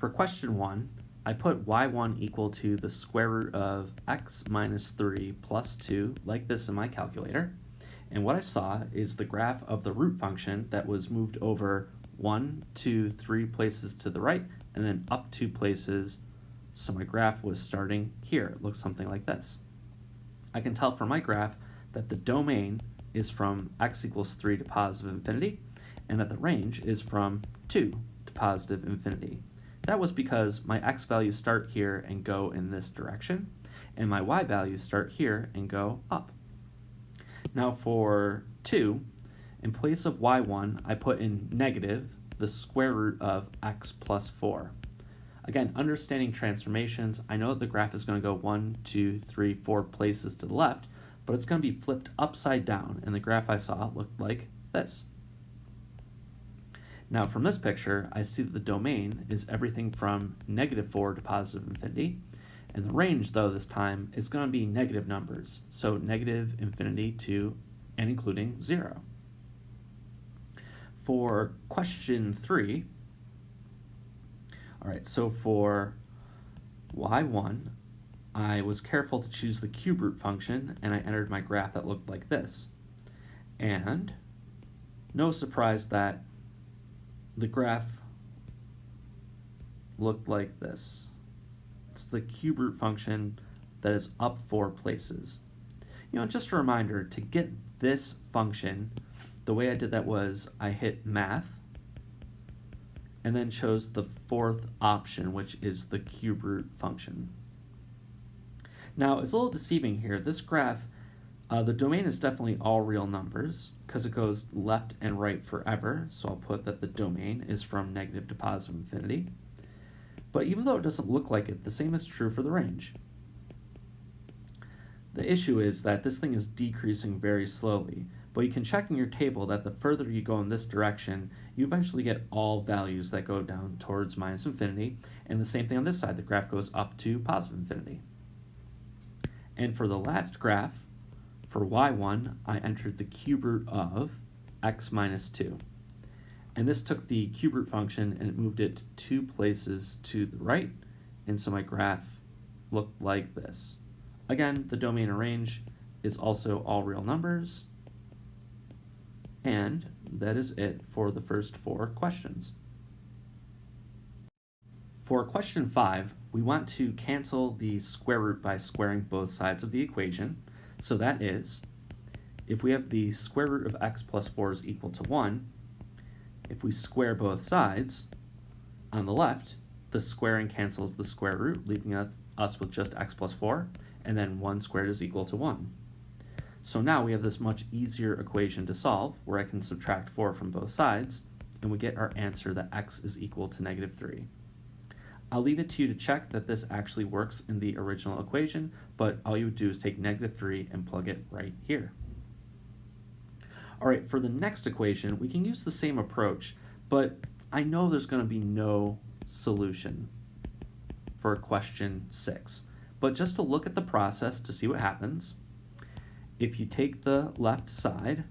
For question 1, I put y1 equal to the square root of x minus 3 plus 2 like this in my calculator. And what I saw is the graph of the root function that was moved over 1, 2, 3 places to the right and then up 2 places. So my graph was starting here. It looks something like this. I can tell from my graph that the domain is from x equals 3 to positive infinity and that the range is from 2 to positive infinity. That was because my x values start here and go in this direction, and my y values start here and go up. Now for 2, in place of y1, I put in negative the square root of x plus 4. Again, understanding transformations, I know that the graph is going to go 1, 2, 3, 4 places to the left, but it's going to be flipped upside down, and the graph I saw looked like this. Now from this picture, I see that the domain is everything from negative 4 to positive infinity, and the range, though, this time is going to be negative numbers, so negative infinity to and including 0. For question 3, all right, so for y1, I was careful to choose the cube root function, and I entered my graph that looked like this. And no surprise that the graph looked like this. It's the cube root function that is up 4 places. Just a reminder, to get this function, the way I did that was I hit math and then chose the 4th option, which is the cube root function. Now, it's a little deceiving here. This graph, the domain is definitely all real numbers because it goes left and right forever, so I'll put that the domain is from negative to positive infinity. But even though it doesn't look like it, the same is true for the range. The issue is that this thing is decreasing very slowly, but you can check in your table that the further you go in this direction, you eventually get all values that go down towards minus infinity, and the same thing on this side, the graph goes up to positive infinity. And for the last graph, for y1, I entered the cube root of x minus 2. And this took the cube root function and it moved it 2 places to the right, and so my graph looked like this. Again, the domain and range is also all real numbers, and that is it for the first 4 questions. For question 5, we want to cancel the square root by squaring both sides of the equation. So that is, if we have the square root of x plus 4 is equal to 1, if we square both sides, on the left, the squaring cancels the square root, leaving us with just x plus 4, and then 1 squared is equal to 1. So now we have this much easier equation to solve, where I can subtract 4 from both sides, and we get our answer that x is equal to negative 3. I'll leave it to you to check that this actually works in the original equation, but all you would do is take negative 3 and plug it right here. All right, for the next equation, we can use the same approach, but I know there's going to be no solution for question 6. But just to look at the process to see what happens, if you take the left side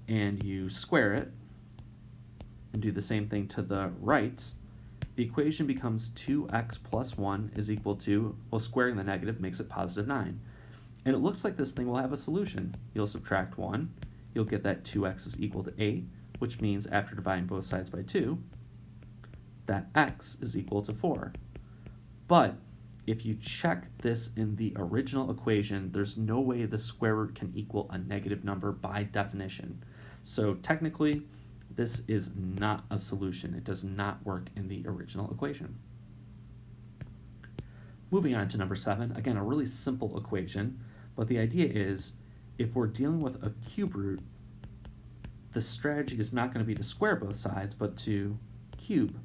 and you square it and do the same thing to the right, the equation becomes 2x plus 1 is equal to, well, squaring the negative makes it positive 9. And it looks like this thing will have a solution. You'll subtract 1, you'll get that 2x is equal to 8, which means after dividing both sides by 2, that x is equal to 4. But if you check this in the original equation, there's no way the square root can equal a negative number by definition. So technically, this is not a solution. It does not work in the original equation. Moving on to number 7, again, a really simple equation, but the idea is if we're dealing with a cube root, the strategy is not going to be to square both sides, but to cube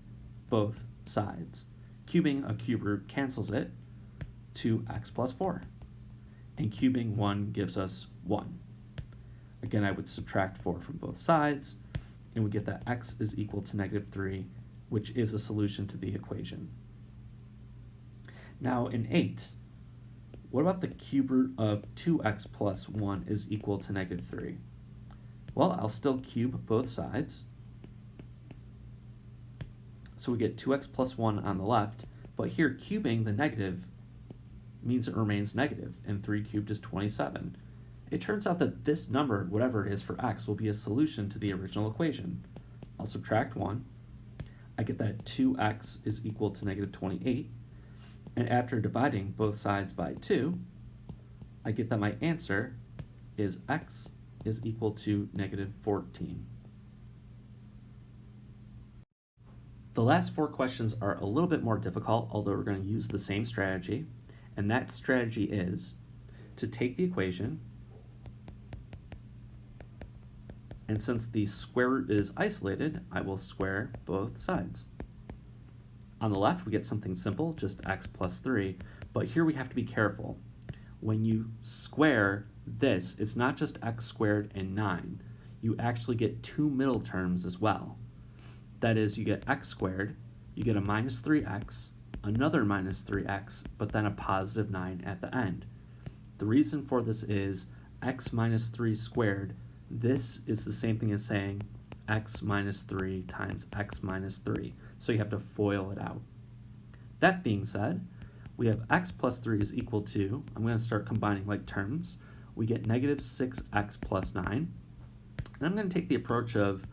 both sides. Cubing a cube root cancels it to x plus 4, and cubing 1 gives us 1. Again, I would subtract 4 from both sides, and we get that x is equal to negative 3, which is a solution to the equation. Now in 8, what about the cube root of 2x plus 1 is equal to negative 3? Well, I'll still cube both sides. So we get 2x plus 1 on the left, but here cubing the negative means it remains negative, and 3 cubed is 27. It turns out that this number, whatever it is for x, will be a solution to the original equation. I'll subtract 1. I get that 2x is equal to negative 28. And after dividing both sides by 2, I get that my answer is x is equal to negative 14. The last 4 questions are a little bit more difficult, although we're going to use the same strategy. And that strategy is to take the equation, and since the square root is isolated, I will square both sides. On the left, we get something simple, just x plus 3, but here we have to be careful. When you square this, it's not just x squared and 9. You actually get 2 middle terms as well. That is, you get x squared, you get a minus 3x, another minus 3x, but then a positive 9 at the end. The reason for this is x minus 3 squared. This is the same thing as saying x minus 3 times x minus 3. So you have to FOIL it out. That being said, we have x plus 3 is equal to, I'm going to start combining like terms. We get negative 6x plus 9. And I'm going to take the approach of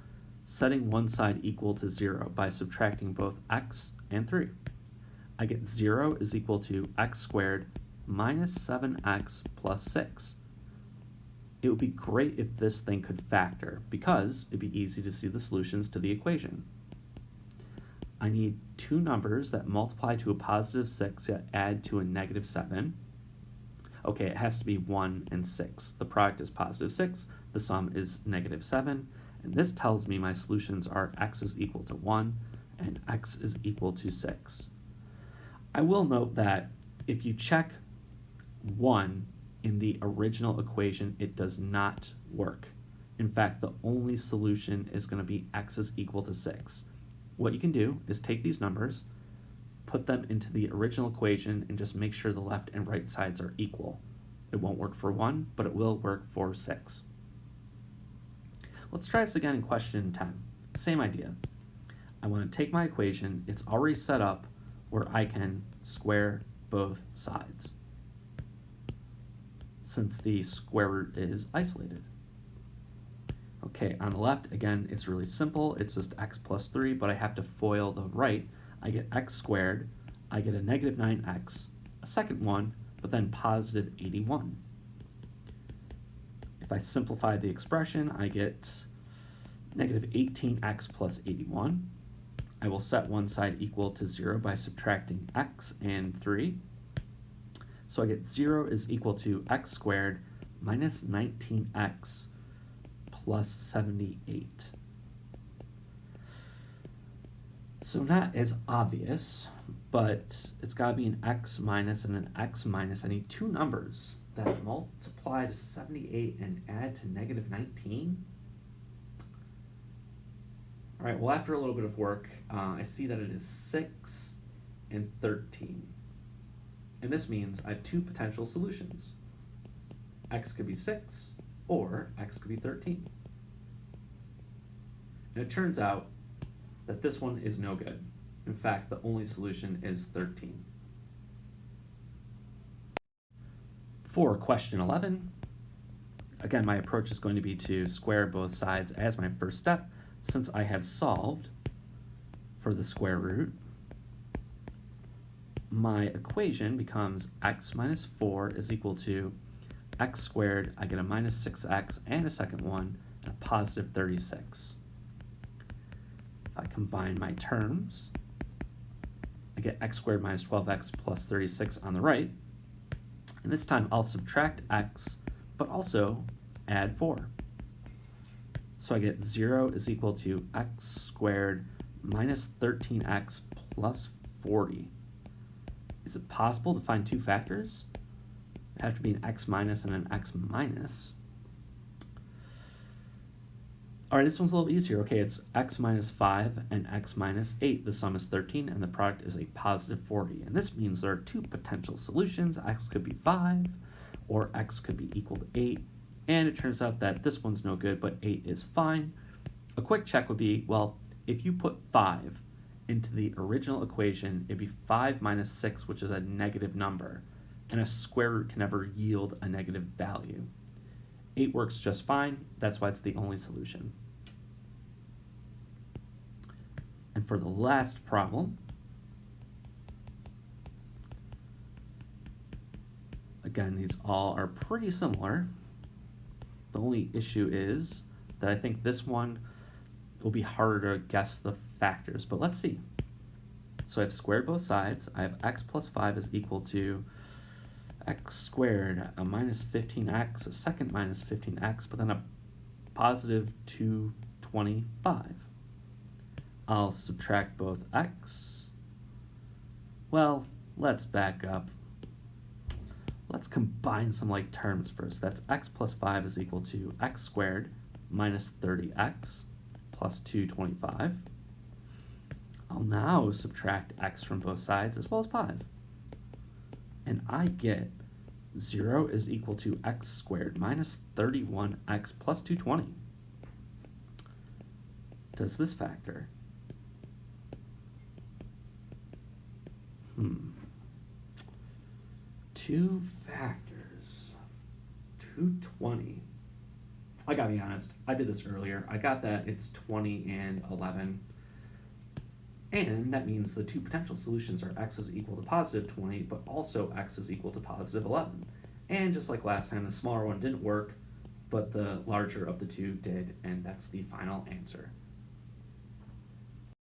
setting one side equal to 0 by subtracting both x and 3. I get 0 is equal to x squared minus 7x plus 6. It would be great if this thing could factor, because it'd be easy to see the solutions to the equation. I need two numbers that multiply to a positive 6 yet add to a negative 7. Okay, it has to be 1 and 6. The product is positive 6, the sum is negative 7, and this tells me my solutions are x is equal to 1 and x is equal to 6. I will note that if you check 1 in the original equation, it does not work. In fact, the only solution is going to be x is equal to 6. What you can do is take these numbers, put them into the original equation, and just make sure the left and right sides are equal. It won't work for 1, but it will work for 6. Let's try this again in question 10. Same idea. I want to take my equation. It's already set up where I can square both sides, since the square root is isolated. Okay, on the left, again, it's really simple. It's just x plus 3, but I have to FOIL the right. I get x squared, I get a negative 9x, a second one, but then positive 81. If I simplify the expression, I get negative 18x plus 81. I will set one side equal to 0 by subtracting x and 3. So I get 0 is equal to x squared minus 19x plus 78. So not as obvious, but it's got to be an x minus and an x minus. I need two numbers that multiply to 78 and add to negative 19. All right, well, after a little bit of work, I see that it is 6 and 13. And this means I have two potential solutions. X could be 6, or x could be 13. And it turns out that this one is no good. In fact, the only solution is 13. For question 11, again, my approach is going to be to square both sides as my first step, since I have solved for the square root. My equation becomes x minus 4 is equal to x squared. I get a minus 6x and a second one, and a positive 36. If I combine my terms, I get x squared minus 12x plus 36 on the right. And this time I'll subtract x, but also add 4. So I get 0 is equal to x squared minus 13x plus 40. Is it possible to find two factors? It'd have to be an x minus and an x minus. All right, this one's a little easier. Okay, it's x minus 5 and x minus 8. The sum is 13, and the product is a positive 40. And this means there are two potential solutions. X could be 5, or x could be equal to 8. And it turns out that this one's no good, but 8 is fine. A quick check would be, well, if you put 5 into the original equation, it'd be 5 minus 6, which is a negative number, and a square root can never yield a negative value. 8 works just fine, that's why it's the only solution. And for the last problem, again, these all are pretty similar. The only issue is that I think this one will be harder to guess the factors, but let's see. So I've squared both sides. I have x plus 5 is equal to x squared, a minus 15x, a second minus 15x, but then a positive 225. I'll subtract both x. Well, let's back up. Let's combine some like terms first. That's x plus 5 is equal to x squared minus 30x plus 225. I'll now subtract x from both sides as well as 5. And I get 0 is equal to x squared minus 31x plus 220. Does this factor? Two factors, 220. I gotta be honest, I did this earlier. I got that it's 20 and 11. And that means the two potential solutions are x is equal to positive 20, but also x is equal to positive 11. And just like last time, the smaller one didn't work, but the larger of the two did, and that's the final answer.